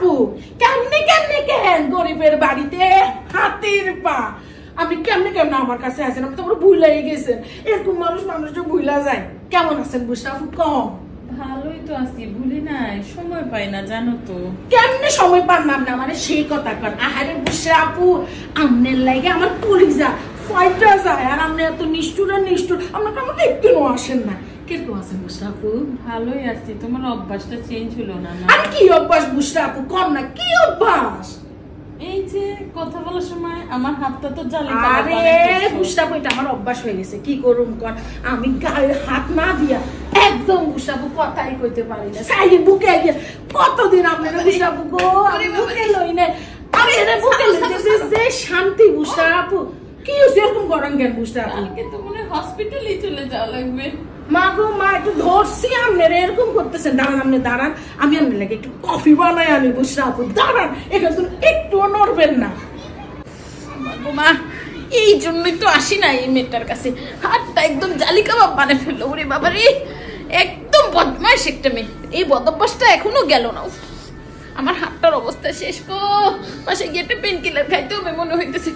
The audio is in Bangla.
আপু কেমনে কেমনে কেন গরিবের বাড়িতে হাতির পা আপনি কেমনে কেমনে আমার কাছে আছেন আপনি তো পুরো ভুলাই গেছেন এরকম মানুষ যে ভুলা যায় কেমন আছেন বুঝতে আপু কম ভালোই তো আছি ভুলি নাই সময় পাই না জানো তো কেমনে সময় পান না আপনি আমারে সেই কথা কন আহারে বুঝতে আপু আমনের লাগে আমার কলিজা ফাইটা যায় আর আপনি এত নিষ্ঠুর আপনাকে আমাকে একটু আসেন না কিরকম আছেন বুঝতে আপু ভালোই আছি তোমার অভ্যাসটা চেঞ্জ হলো না না আর কি অভ্যাস বুঝতে আপু কম না কি অভ্যাস এই যে কথা বলার সময় আমার হাতটা তো জ্বালে আরে বুঝতাবো এটা আমার অভ্যাস হয়ে গেছে কি করুম কর আমি গায়ে হাত না দিয়া একদম বুঝতাবো কথাই কইতে পারি না সাইডে বুকে গিয়ে কতদিন আপনারা বুঝতাবো গো আমি বুকে লই না আরে এর বুকে লইতেছে যে শান্তি বুঝতাবো কি এরকম গরম কেন বুঝতাবো কালকে তো মনে হসপিটালে চলে যাওয়া লাগবে মা গো মা একটু ধরছি আপনারা এরকম করতেছেন দাঁড়ান আপনি দাঁড়ান আমি আপনার লাগে একটু কফি বানাই আনি বুঝতাবো দাঁড়ান এখানে একটুও নড়বেন না মা এই জন্যই তো আসি না এই মেয়েটার কাছে হাতটা একদম জালি কাবাব বানিয়ে ফেললো ওরে বাবা রে একদম বদমাইশ একটা মেয়ে এই বদভ্যাসটা এখনো গেল না আমার হাতটার অবস্থা শেষ গো পাশে গিয়ে একটা পেন কিলার খাইতে হবে মনে হইতেছে